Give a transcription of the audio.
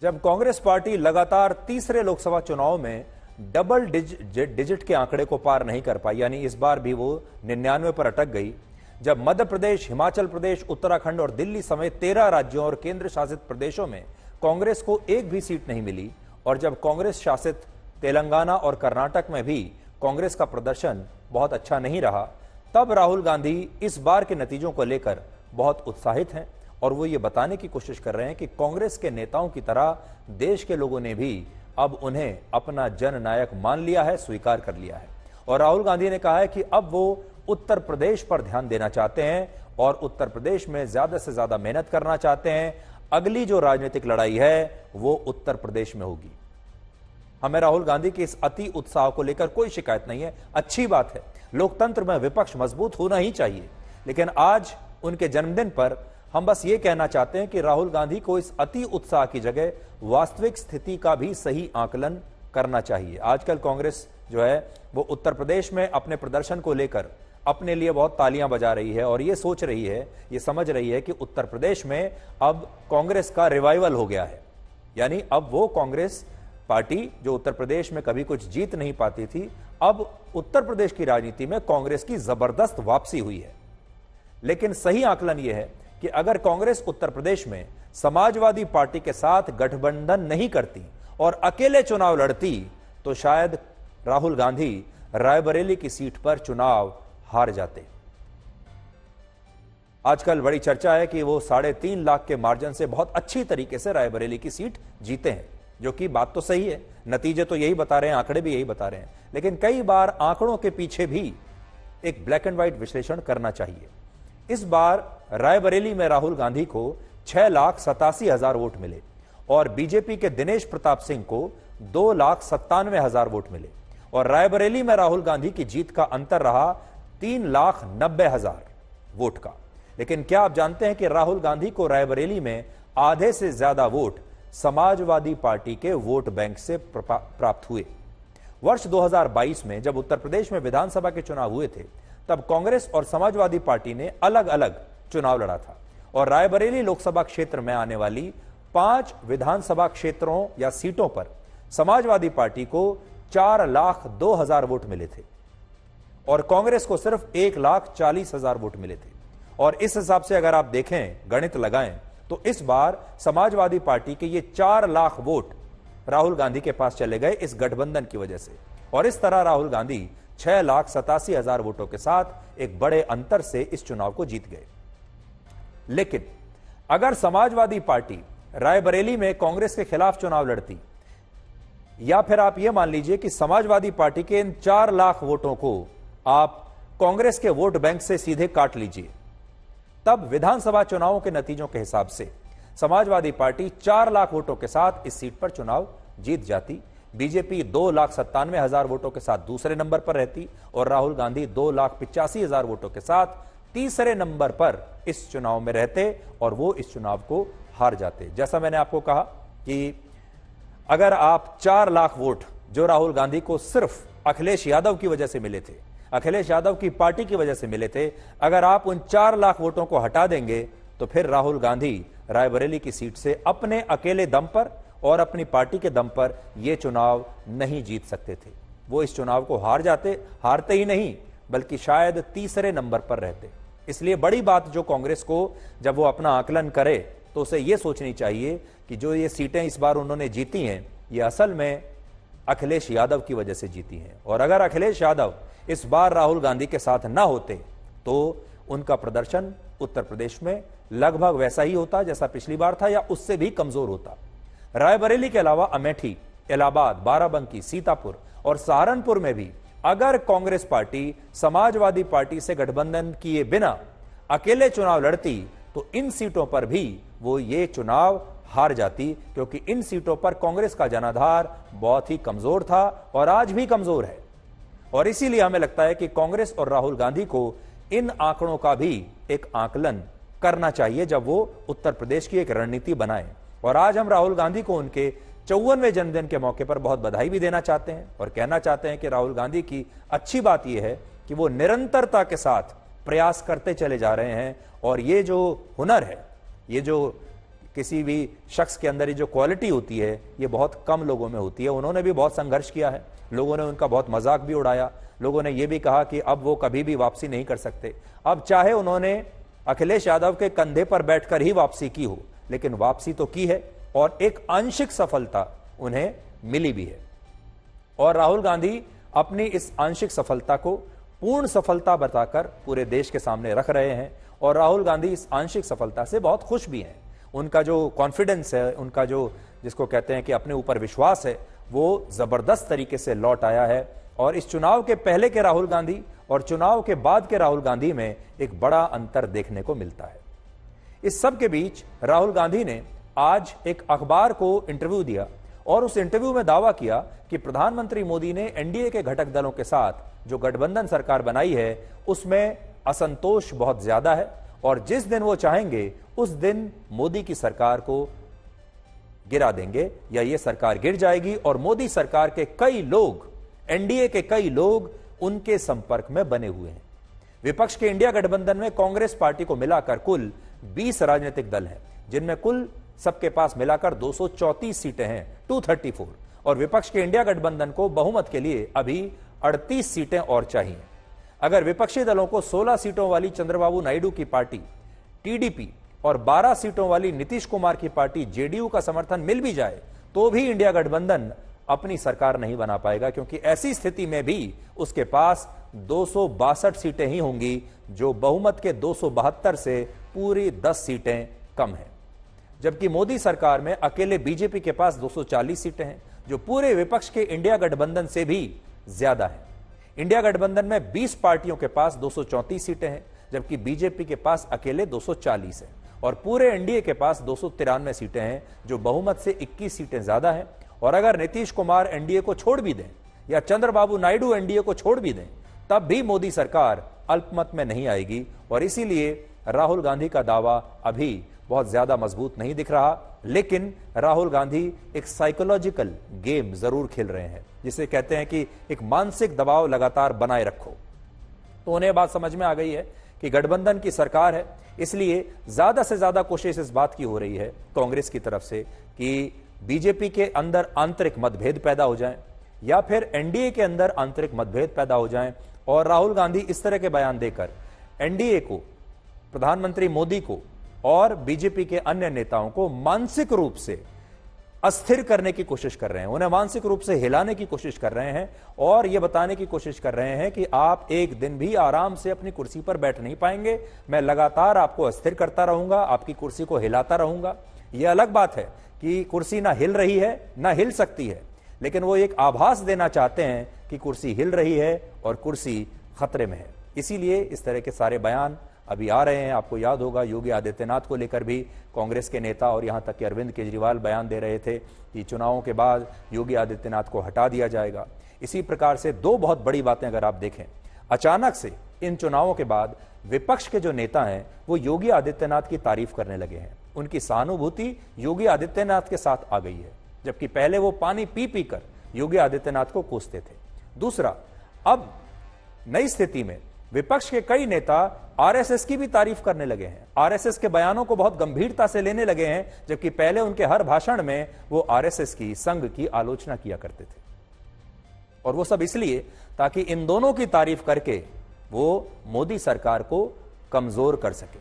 जब कांग्रेस पार्टी लगातार तीसरे लोकसभा चुनाव में डबल डिजिट के आंकड़े को पार नहीं कर पाई, यानी इस बार भी वो 99 पर अटक गई, जब मध्य प्रदेश, हिमाचल प्रदेश, उत्तराखंड और दिल्ली समेत 13 राज्यों और केंद्र शासित प्रदेशों में कांग्रेस को एक भी सीट नहीं मिली, और जब कांग्रेस शासित तेलंगाना और कर्नाटक में भी कांग्रेस का प्रदर्शन बहुत अच्छा नहीं रहा, तब राहुल गांधी इस बार के नतीजों को लेकर बहुत उत्साहित हैं और वो ये बताने की कोशिश कर रहे हैं कि कांग्रेस के नेताओं की तरह देश के लोगों ने भी अब उन्हें अपना जननायक मान लिया है, स्वीकार कर लिया है। और राहुल गांधी ने कहा है कि अब वो उत्तर प्रदेश पर ध्यान देना चाहते हैं और उत्तर प्रदेश में ज्यादा से ज्यादा मेहनत करना चाहते हैं। अगली जो राजनीतिक लड़ाई है वो उत्तर प्रदेश में होगी। हमें राहुल गांधी के इस अति उत्साह को लेकर कोई शिकायत नहीं है, अच्छी बात है। लोकतंत्र में विपक्ष मजबूत होना ही चाहिए, लेकिन आज उनके जन्मदिन पर हम बस ये कहना चाहते हैं कि राहुल गांधी को इस अति उत्साह की जगह वास्तविक स्थिति का भी सही आकलन करना चाहिए। आजकल कांग्रेस जो है वो उत्तर प्रदेश में अपने प्रदर्शन को लेकर अपने लिए बहुत तालियां बजा रही है और ये सोच रही है, ये समझ रही है कि उत्तर प्रदेश में अब कांग्रेस का रिवाइवल हो गया है, यानी अब वो कांग्रेस पार्टी जो उत्तर प्रदेश में कभी कुछ जीत नहीं पाती थी, अब उत्तर प्रदेश की राजनीति में कांग्रेस की जबरदस्त वापसी हुई है। लेकिन सही आकलन यह है कि अगर कांग्रेस उत्तर प्रदेश में समाजवादी पार्टी के साथ गठबंधन नहीं करती और अकेले चुनाव लड़ती तो शायद राहुल गांधी रायबरेली की सीट पर चुनाव हार जाते। आजकल बड़ी चर्चा है कि वो 3.5 लाख के मार्जिन से बहुत अच्छी तरीके से रायबरेली की सीट जीते हैं, जो कि बात तो सही है, नतीजे तो यही बता रहे हैं, आंकड़े भी यही बता रहे हैं। लेकिन कई बार आंकड़ों के पीछे भी एक ब्लैक एंड व्हाइट विश्लेषण करना चाहिए। इस बार रायबरेली में राहुल गांधी को 6,87,000 वोट मिले और बीजेपी के दिनेश प्रताप सिंह को 2,97,000 वोट मिले, और रायबरेली में राहुल गांधी की जीत का अंतर रहा 3,90,000 वोट का। लेकिन क्या आप जानते हैं कि राहुल गांधी को रायबरेली में आधे से ज्यादा वोट समाजवादी पार्टी के वोट बैंक से प्राप्त हुए। वर्ष 2022 में जब उत्तर प्रदेश में विधानसभा के चुनाव हुए थे, तब कांग्रेस और समाजवादी पार्टी ने अलग अलग चुनाव लड़ा था, और रायबरेली लोकसभा क्षेत्र में आने वाली 5 विधानसभा क्षेत्रों या सीटों पर समाजवादी पार्टी को 4,02,000 वोट मिले थे और कांग्रेस को सिर्फ 1,40,000 वोट मिले थे। और इस हिसाब से अगर आप देखें, गणित लगाएं, तो इस बार समाजवादी पार्टी के ये 4 लाख वोट राहुल गांधी के पास चले गए इस गठबंधन की वजह से, और इस तरह राहुल गांधी 6,87,000 वोटों के साथ एक बड़े अंतर से इस चुनाव को जीत गए। लेकिन अगर समाजवादी पार्टी रायबरेली में कांग्रेस के खिलाफ चुनाव लड़ती, या फिर आप यह मान लीजिए कि समाजवादी पार्टी के इन 4 लाख वोटों को आप कांग्रेस के वोट बैंक से सीधे काट लीजिए, तब विधानसभा चुनावों के नतीजों के हिसाब से समाजवादी पार्टी 4 लाख वोटों के साथ इस सीट पर चुनाव जीत जाती। बीजेपी 2,97,000 वोटों के साथ दूसरे नंबर पर रहती और राहुल गांधी 2,85,000 वोटों के साथ तीसरे नंबर पर इस चुनाव में रहते और वो इस चुनाव को हार जाते। जैसा मैंने आपको कहा कि अगर आप 4 लाख वोट जो राहुल गांधी को सिर्फ अखिलेश यादव की वजह से मिले थे, अखिलेश यादव की पार्टी की वजह से मिले थे, अगर आप उन 4 लाख वोटों को हटा देंगे तो फिर राहुल गांधी रायबरेली की सीट से अपने अकेले दम पर और अपनी पार्टी के दम पर यह चुनाव नहीं जीत सकते थे। वो इस चुनाव को हारते ही नहीं बल्कि शायद तीसरे नंबर पर रहते। इसलिए बड़ी बात जो कांग्रेस को जब वो अपना आकलन करे तो उसे यह सोचनी चाहिए कि जो ये सीटें इस बार उन्होंने जीती हैं, ये असल में अखिलेश यादव की वजह से जीती हैं, और अगर अखिलेश यादव इस बार राहुल गांधी के साथ ना होते तो उनका प्रदर्शन उत्तर प्रदेश में लगभग वैसा ही होता जैसा पिछली बार था, या उससे भी कमजोर होता। रायबरेली के अलावा अमेठी, इलाहाबाद, बाराबंकी, सीतापुर और सहारनपुर में भी अगर कांग्रेस पार्टी समाजवादी पार्टी से गठबंधन किए बिना अकेले चुनाव लड़ती तो इन सीटों पर भी वो ये चुनाव हार जाती, क्योंकि इन सीटों पर कांग्रेस का जनाधार बहुत ही कमजोर था और आज भी कमजोर है। और इसीलिए हमें लगता है कि कांग्रेस और राहुल गांधी को इन आंकड़ों का भी एक आकलन करना चाहिए जब वो उत्तर प्रदेश की एक रणनीति बनाए। और आज हम राहुल गांधी को उनके 54वें जन्मदिन के मौके पर बहुत बधाई भी देना चाहते हैं और कहना चाहते हैं कि राहुल गांधी की अच्छी बात यह है कि वो निरंतरता के साथ प्रयास करते चले जा रहे हैं, और ये जो हुनर है, ये जो किसी भी शख्स के अंदर ये जो क्वालिटी होती है ये बहुत कम लोगों में होती है। उन्होंने भी बहुत संघर्ष किया है, लोगों ने उनका बहुत मजाक भी उड़ाया, लोगों ने यह भी कहा कि अब वो कभी भी वापसी नहीं कर सकते। अब चाहे उन्होंने अखिलेश यादव के कंधे पर बैठकर ही वापसी की हो, लेकिन वापसी तो की है और एक आंशिक सफलता उन्हें मिली भी है। और राहुल गांधी अपनी इस आंशिक सफलता को पूर्ण सफलता बताकर पूरे देश के सामने रख रहे हैं और राहुल गांधी इस आंशिक सफलता से बहुत खुश भी हैं। उनका जो कॉन्फिडेंस है, उनका जो जिसको कहते हैं कि अपने ऊपर विश्वास है, वो जबरदस्त तरीके से लौट आया है। और इस चुनाव के पहले के राहुल गांधी और चुनाव के बाद के राहुल गांधी में एक बड़ा अंतर देखने को मिलता है। इस सब के बीच राहुल गांधी ने आज एक अखबार को इंटरव्यू दिया और उस इंटरव्यू में दावा किया कि प्रधानमंत्री मोदी ने एनडीए के घटक दलों के साथ जो गठबंधन सरकार बनाई है उसमें असंतोष बहुत ज्यादा है और जिस दिन वो चाहेंगे उस दिन मोदी की सरकार को गिरा देंगे या ये सरकार गिर जाएगी और मोदी सरकार के कई लोग, एनडीए के कई लोग उनके संपर्क में बने हुए हैं। विपक्ष के इंडिया गठबंधन में कांग्रेस पार्टी को मिलाकर कुल 20 राजनीतिक दल हैं, जिनमें कुल सबके पास मिलाकर 234 सीटें हैं, 234, और विपक्ष के इंडिया गठबंधन को बहुमत के लिए अभी 38 सीटें और चाहिए। अगर विपक्षी दलों को 16 सीटों वाली चंद्रबाबू नायडू की पार्टी टीडीपी और 12 सीटों वाली नीतीश कुमार की पार्टी जेडीयू का समर्थन मिल भी जाए तो भी इंडिया गठबंधन अपनी सरकार नहीं बना पाएगा, क्योंकि ऐसी स्थिति में भी उसके पास 262 सीटें ही होंगी, जो बहुमत के 272 से पूरी 10 सीटें कम हैं। जबकि मोदी सरकार में अकेले बीजेपी के पास 240 सीटें हैं, जो पूरे विपक्ष के इंडिया गठबंधन से भी ज्यादा है। इंडिया गठबंधन में 20 पार्टियों के पास 234 सीटें हैं, जबकि बीजेपी के पास अकेले 240 है और पूरे एनडीए के पास 293 सीटें हैं, जो बहुमत से 21 सीटें ज्यादा हैं। और अगर नीतीश कुमार एनडीए को छोड़ भी दें या चंद्रबाबू नायडू एनडीए को छोड़ भी दें, तब भी मोदी सरकार अल्पमत में नहीं आएगी। और इसीलिए राहुल गांधी का दावा अभी बहुत ज्यादा मजबूत नहीं दिख रहा, लेकिन राहुल गांधी एक साइकोलॉजिकल गेम जरूर खेल रहे हैं, जिसे कहते हैं कि एक मानसिक दबाव लगातार बनाए रखो। तो उन्हें बात समझ में आ गई है कि गठबंधन की सरकार है, इसलिए ज्यादा से ज्यादा कोशिश इस बात की हो रही है कांग्रेस की तरफ से कि बीजेपी के अंदर आंतरिक मतभेद पैदा हो जाएं या फिर एनडीए के अंदर आंतरिक मतभेद पैदा हो जाएं और राहुल गांधी इस तरह के बयान देकर एनडीए को, प्रधानमंत्री मोदी को और बीजेपी के अन्य नेताओं को मानसिक रूप से अस्थिर करने की कोशिश कर रहे हैं, उन्हें मानसिक रूप से हिलाने की कोशिश कर रहे हैं और यह बताने की कोशिश कर रहे हैं कि आप एक दिन भी आराम से अपनी कुर्सी पर बैठ नहीं पाएंगे, मैं लगातार आपको अस्थिर करता रहूंगा, आपकी कुर्सी को हिलाता रहूंगा। यह अलग बात है कि कुर्सी ना हिल रही है ना हिल सकती है, लेकिन वो एक आभास देना चाहते हैं कि कुर्सी हिल रही है और कुर्सी खतरे में है। इसीलिए इस तरह के सारे बयान अभी आ रहे हैं। आपको याद होगा योगी आदित्यनाथ को लेकर भी कांग्रेस के नेता और यहां तक कि अरविंद केजरीवाल बयान दे रहे थे कि चुनावों के बाद योगी आदित्यनाथ को हटा दिया जाएगा। इसी प्रकार से दो बहुत बड़ी बातें अगर आप देखें, अचानक से इन चुनावों के बाद विपक्ष के जो नेता हैं वो योगी आदित्यनाथ की तारीफ करने लगे हैं, उनकी सहानुभूति योगी आदित्यनाथ के साथ आ गई है, जबकि पहले वो पानी पी पी कर योगी आदित्यनाथ को कोसते थे। दूसरा, अब नई स्थिति में विपक्ष के कई नेता आरएसएस की भी तारीफ करने लगे हैं, आरएसएस के बयानों को बहुत गंभीरता से लेने लगे हैं, जबकि पहले उनके हर भाषण में वो आरएसएस की, संघ की आलोचना किया करते थे। और वो सब इसलिए ताकि इन दोनों की तारीफ करके वो मोदी सरकार को कमजोर कर सके।